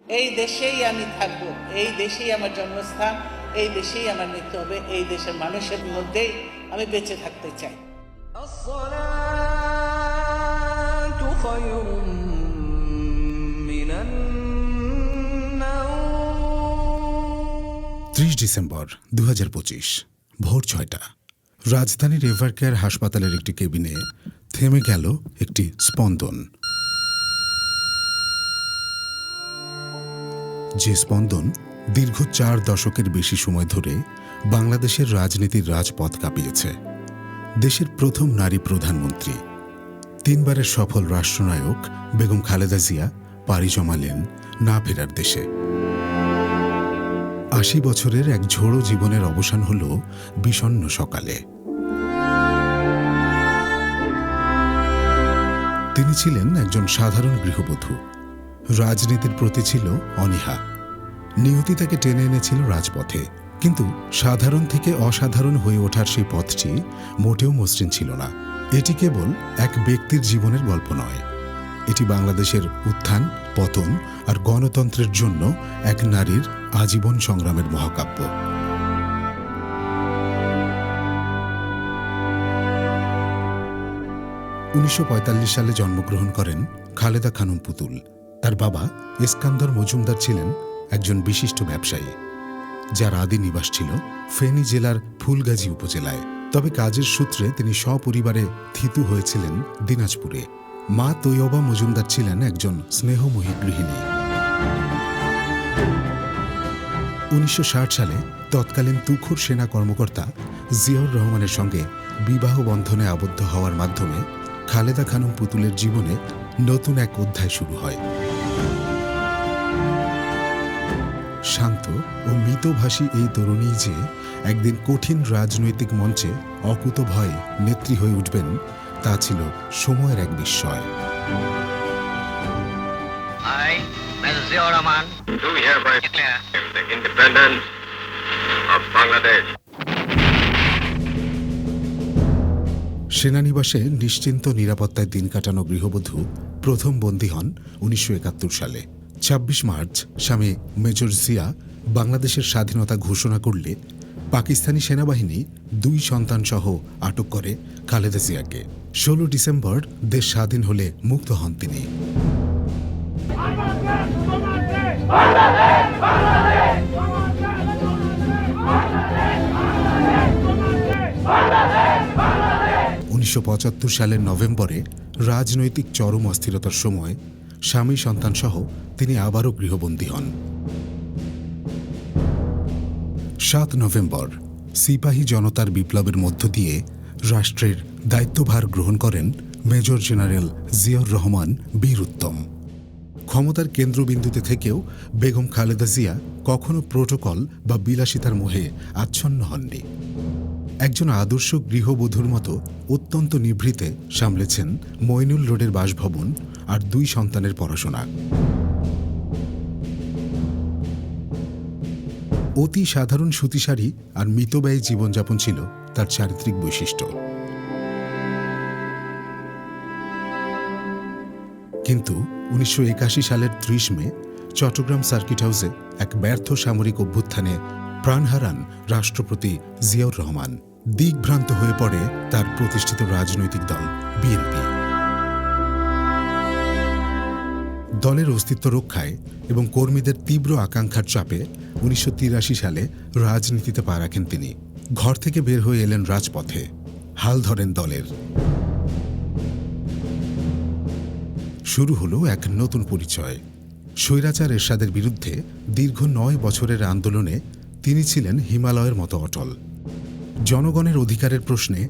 এই দেশেই আমি থাকবো, এই দেশেই আমার জন্মস্থান, এই দেশেই আমার মৃত্যু হবে, এই দেশের মানুষের মধ্যেই আমি বেঁচে থাকতে চাই। 30 ডিসেম্বর 2025 ভোর 6টা রাজধানীর এভারকেয়ার হাসপাতালের একটি কেবিনে থেমে গেল একটি স্পন্দন। যে স্পন্দন দীর্ঘ 4 দশকের বেশি সময় ধরে বাংলাদেশের রাজনীতির রাজপথ কাঁপিয়েছে। দেশের প্রথম নারী প্রধানমন্ত্রী, 3 বারের সফল রাষ্ট্রনায়ক বেগম খালেদা জিয়া পাড়ি জমালেন না ফেরার দেশে। 80 বছরের এক ঝোড়ো জীবনের অবসান হল বিষণ্ণ সকালে। তিনি ছিলেন একজন সাধারণ গৃহবধূ। রাজনীতির প্রতি ছিল অনীহা। নিয়তি তাকে টেনে এনেছিল রাজপথে, কিন্তু সাধারণ থেকে অসাধারণ হয়ে ওঠার সেই পথটি মোটেও মসৃণ ছিল না। এটি কেবল এক ব্যক্তির জীবনের গল্প নয়, এটি বাংলাদেশের উত্থান, পতন আর গণতন্ত্রের জন্য এক নারীর আজীবন সংগ্রামের মহাকাব্য। উনিশশো সালে জন্মগ্রহণ করেন খালেদা খানম পুতুল। তার বাবা ইস্কান্দর মজুমদার ছিলেন একজন বিশিষ্ট ব্যবসায়ী, যার আদি নিবাস ছিল ফেনী জেলার ফুলগাজী উপজেলায়। তবে কাজের সূত্রে তিনি সপরিবারে থিতু হয়েছিলেন দিনাজপুরে। মা তৈয়বা মজুমদার ছিলেন একজন স্নেহময়ী গৃহিণী। 1960 সালে তৎকালীন তুখোর সেনা কর্মকর্তা জিয়াউর রহমানের সঙ্গে বিবাহ বন্ধনে আবদ্ধ হওয়ার মাধ্যমে খালেদা খানম পুতুলের জীবনে নতুন এক অধ্যায় শুরু হয়। শান্ত ও মিতভাষী এই তরুণী যে একদিন কঠিন রাজনৈতিক মঞ্চে অকুতভয়ে নেত্রী হয়ে উঠবেন, তা ছিল সময়ের এক বিস্ময়। I, Mr. Ziaur Rahman, do hereby declare the independence of Bangladesh. সেনানিবাসে নিশ্চিন্ত নিরাপত্তায় দিন কাটানো গৃহবধূ প্রথম বন্দী হন 1971 সালে। 26 মার্চ স্বামী মেজর জিয়া বাংলাদেশের স্বাধীনতা ঘোষণা করলে পাকিস্তানি সেনাবাহিনী 2 সন্তান সহ আটক করে খালেদা জিয়াকে। 16 ডিসেম্বর দেশ স্বাধীন হলে মুক্ত হন তিনি। 1975 সালের নভেম্বরে রাজনৈতিক চরম অস্থিরতার সময় স্বামী সন্তান সহ তিনি আবারও গৃহবন্দী হন। 7 নভেম্বর সিপাহী জনতার বিপ্লবের মধ্য দিয়ে রাষ্ট্রের দায়িত্বভার গ্রহণ করেন মেজর জেনারেল জিয়াউর রহমান বীর উত্তম। ক্ষমতার কেন্দ্রবিন্দুতে থেকেও বেগম খালেদা জিয়া কখনো প্রোটোকল বা বিলাসিতার মোহে আচ্ছন্ন হননি। একজন আদর্শ গৃহবধূর মতো অত্যন্ত নিভৃতে সামলেছেন মইনুল রোডের বাসভবন আর 2 সন্তানের পড়াশোনা। অতি সাধারণ সুতিশাড়ি আর মিতব্যয়ী জীবনযাপন ছিল তার চারিত্রিক বৈশিষ্ট্য। কিন্তু 1981 সালের 30 মে চট্টগ্রাম সার্কিট হাউসে এক ব্যর্থ সামরিক অভ্যুত্থানে প্রাণ হারান রাষ্ট্রপতি জিয়াউর রহমান। দিকভ্রান্ত হয়ে পড়ে তার প্রতিষ্ঠিত রাজনৈতিক দল বিএনপি। দলের অস্তিত্ব রক্ষায় এবং কর্মীদের তীব্র আকাঙ্ক্ষার চাপে 1983 সালে রাজনীতিতে পা রাখেন তিনি। ঘর থেকে বের হয়ে এলেন রাজপথে, হাল ধরেন দলের। শুরু হলো এক নতুন পরিচয়। স্বৈরাচার এরশাদের বিরুদ্ধে দীর্ঘ 9 বছরের আন্দোলনে তিনি ছিলেন হিমালয়ের মতো অটল। জনগণের অধিকারের প্রশ্নে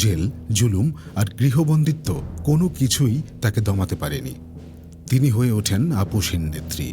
জেল, জুলুম আর গৃহবন্দিত্ব কোনো কিছুই তাকে দমাতে পারেনি। তিনি হয়ে ওঠেন আপোষহীন নেত্রী।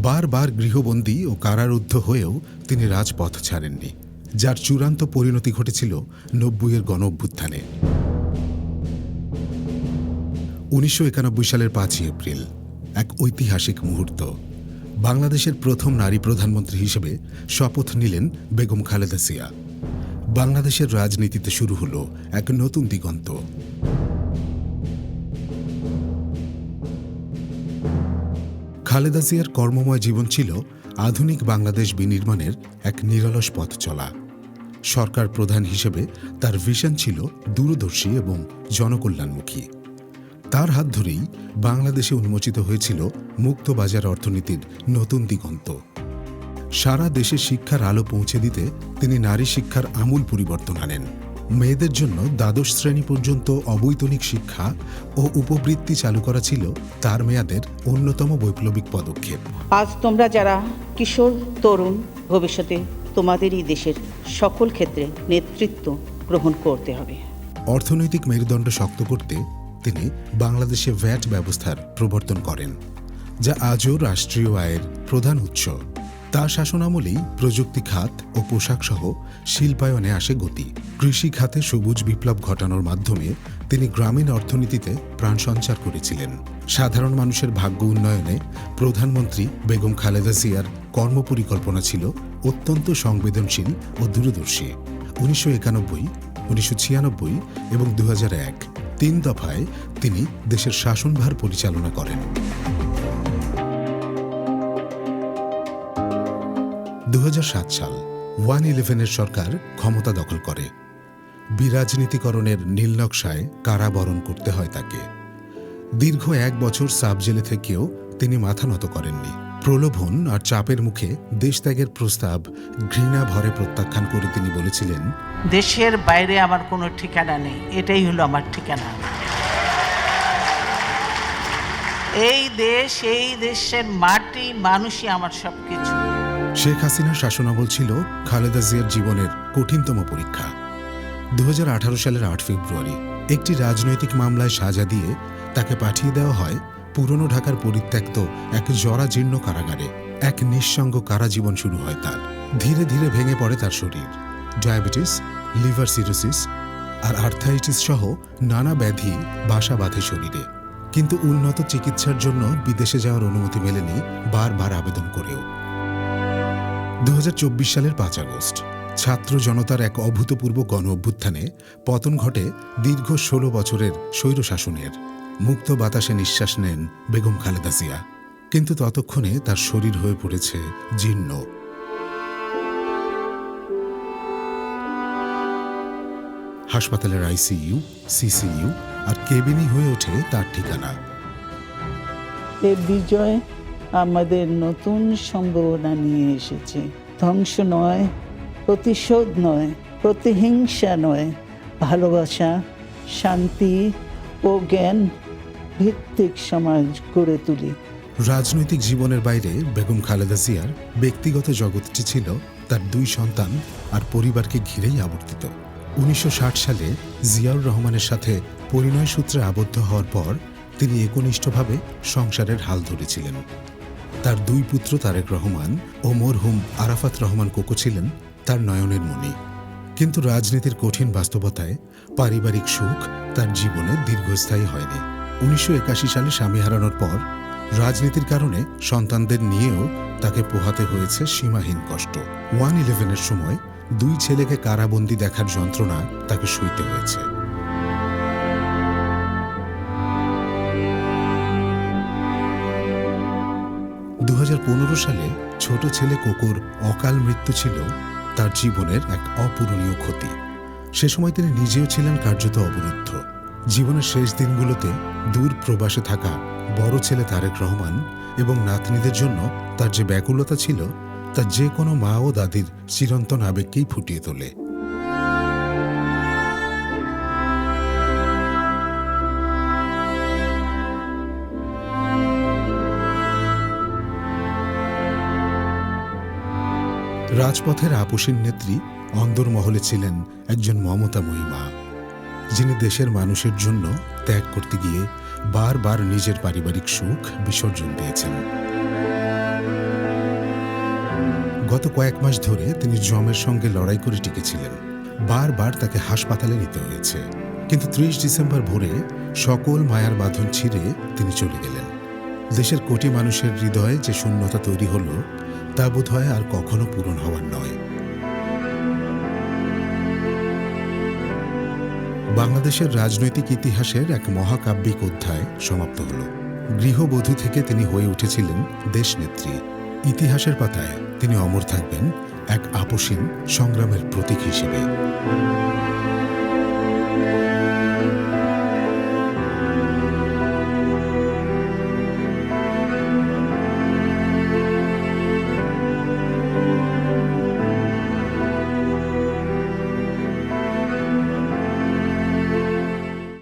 বারবার গৃহবন্দী ও কারারুদ্ধ হয়েও তিনি রাজপথ ছাড়েননি, যার চূড়ান্ত পরিণতি ঘটেছিল 90-এর গণঅভ্যুত্থানে। 1991 সালের 5 এপ্রিল এক ঐতিহাসিক মুহূর্ত। বাংলাদেশের প্রথম নারী প্রধানমন্ত্রী হিসেবে শপথ নিলেন বেগম খালেদা জিয়া। বাংলাদেশের রাজনীতিতে শুরু হলো এক নতুন দিগন্ত। খালেদা জিয়ার কর্মময় জীবন ছিল আধুনিক বাংলাদেশ বিনির্মাণের এক নিরলস পথ চলা। সরকার প্রধান হিসেবে তার ভিশন ছিল দূরদর্শী এবং জনকল্যাণমুখী। তার হাত ধরেই বাংলাদেশে উন্মোচিত হয়েছিল মুক্ত বাজার অর্থনীতির নতুন দিগন্ত। সারা দেশে শিক্ষার আলো পৌঁছে দিতে তিনি নারী শিক্ষার আমূল পরিবর্তন আনেন। মেয়েদের জন্য দ্বাদশ শ্রেণী পর্যন্ত অবৈতনিক শিক্ষা ও উপবৃত্তি চালু করা ছিল তার মেয়াদের অন্যতম বৈপ্লবিক পদক্ষেপ। আজ তোমরা যারা কিশোর তরুণ, ভবিষ্যতে তোমাদেরই দেশের সকল ক্ষেত্রে নেতৃত্ব গ্রহণ করতে হবে। অর্থনৈতিক মেরুদণ্ড শক্ত করতে তিনি বাংলাদেশে ভ্যাট ব্যবস্থার প্রবর্তন করেন, যা আজও রাষ্ট্রীয় আয়ের প্রধান উৎস। তার শাসনামলেই প্রযুক্তি খাত ও পোশাক সহ শিল্পায়নে আসে গতি। কৃষি খাতে সবুজ বিপ্লব ঘটানোর মাধ্যমে তিনি গ্রামীণ অর্থনীতিতে প্রাণ সঞ্চার করেছিলেন। সাধারণ মানুষের ভাগ্য উন্নয়নে প্রধানমন্ত্রী বেগম খালেদা জিয়ার কর্মপরিকল্পনা ছিল অত্যন্ত সংবেদনশীল ও দূরদর্শী। 1991, 1996 এবং 2001 তিন দফায় তিনি দেশের শাসনভার পরিচালনা করেন। 2007 সাল 111-এর সরকার ক্ষমতা দখল করে। বিরাজনীতিকরণের নীলনকশায় কারাবরণ করতে হয় তাকে। দীর্ঘ 1 বছর সাব জেলে থেকেও তিনি মাথা নত করেননি। প্রলোভন আর চাপের মুখে দেশত্যাগের প্রস্তাব ঘৃণা ভরে প্রত্যাখ্যান করে তিনি বলেছিলেন, দেশের বাইরে আমার কোনো ঠিকানা নেই, এটাই হলো আমার ঠিকানা। এই দেশ, এই দেশের মাটি, মানুষই আমার সবকিছু। শেখ হাসিনার শাসনামল ছিল খালেদা জিয়ার জীবনের কঠিনতম পরীক্ষা। 2018 সালের 8 ফেব্রুয়ারি একটি রাজনৈতিক মামলায় সাজা দিয়ে তাকে পাঠিয়ে দেওয়া হয় পুরনো ঢাকার পরিত্যক্ত এক জরাজীর্ণ কারাগারে। এক নিঃসঙ্গ কারাজীবন শুরু হয় তার। ধীরে ধীরে ভেঙে পড়ে তার শরীর। ডায়াবেটিস, লিভার সিরোসিস আর আর্থাইটিস সহ নানা ব্যাধি বাসা বাঁধে শরীরে। কিন্তু উন্নত চিকিৎসার জন্য বিদেশে যাওয়ার অনুমতি মেলেনি বারবার আবেদন করেও। 2024 সালের 5 আগস্ট ছাত্র জনতার এক অভূতপূর্ব গণ অভ্যুত্থানে পতন ঘটে দীর্ঘ 16 বছরের স্বৈরশাসনের। মুক্ত বাতাসে নিঃশ্বাস নেন বেগম খালেদা জিয়া, কিন্তু ততক্ষণে তার শরীর হয়ে পড়েছে জীর্ণ। হাসপাতালের আইসিইউ, সিসিইউ আর কেবিনই হয়ে ওঠে তার ঠিকানা। এই বিজয় আমাদের নতুন সম্ভাবনা নিয়ে এসেছে। ধ্বংস নয়, প্রতিশোধ নয়, প্রতিহিংসা নয়, ভালোবাসা, শান্তি ও জ্ঞান ভিত্তিক সমাজ গড়ে তুলি। রাজনৈতিক জীবনের বাইরে বেগম খালেদা জিয়ার ব্যক্তিগত জগৎটি ছিল তার 2 সন্তান আর পরিবারকে ঘিরেই আবর্তিত। 1960 সালে জিয়াউর রহমানের সাথে পরিণয় সূত্রে আবদ্ধ হওয়ার পর তিনি একনিষ্ঠভাবে সংসারের হাল ধরেছিলেন। তার 2 পুত্র তারেক রহমান ও মরহুম আরাফাত রহমান কোকো ছিলেন তার নয়নের মণি। কিন্তু রাজনীতির কঠিন বাস্তবতায় পারিবারিক সুখ তার জীবনে দীর্ঘস্থায়ী হয়নি। 1981 সালে স্বামী হারানোর পর রাজনীতির কারণে সন্তানদের নিয়েও তাকে পোহাতে হয়েছে সীমাহীন কষ্ট। 111-এর সময় 2 ছেলেকে কারাবন্দী দেখার যন্ত্রণা তাকে সইতে হয়েছে। সালে ছোট ছেলে কোকোর অকাল মৃত্যু ছিল তার জীবনের এক অপূরণীয় ক্ষতি। সে সময় তিনি নিজেও ছিলেন কার্যত অবরুদ্ধ। জীবনের শেষ দিনগুলোতে দূর প্রবাসে থাকা বড় ছেলে তারেক রহমান এবং নাতনিদের জন্য তার যে ব্যাকুলতা ছিল তা যে কোনো মা ও দাদির চিরন্তন আবেগকেই ফুটিয়ে তোলে। রাজপথের আপসীন নেত্রী অন্দরমহলে ছিলেন একজন মমতাময়ী মা, যিনি দেশের মানুষের জন্য ত্যাগ করতে গিয়ে বারবার নিজের পারিবারিক সুখ বিসর্জন দিয়েছেন। গত কয়েক মাস ধরে তিনি জমের সঙ্গে লড়াই করে টিকেছিলেন। বারবার তাকে হাসপাতালে নিতে হয়েছে, কিন্তু 30 ডিসেম্বর ভোরে সকল মায়ার বাঁধন ছিঁড়ে তিনি চলে গেলেন। দেশের কোটি মানুষের হৃদয়ে যে শূন্যতা তৈরি হলো তা বোধহয় আর কখনো পূরণ হওয়ার নয়। বাংলাদেশের রাজনৈতিক ইতিহাসের এক মহাকাব্যিক অধ্যায় সমাপ্ত হল। গৃহবধূ থেকে তিনি হয়ে উঠেছিলেন দেশনেত্রী। ইতিহাসের পাতায় তিনি অমর থাকবেন এক আপসীন সংগ্রামের প্রতীক হিসেবে।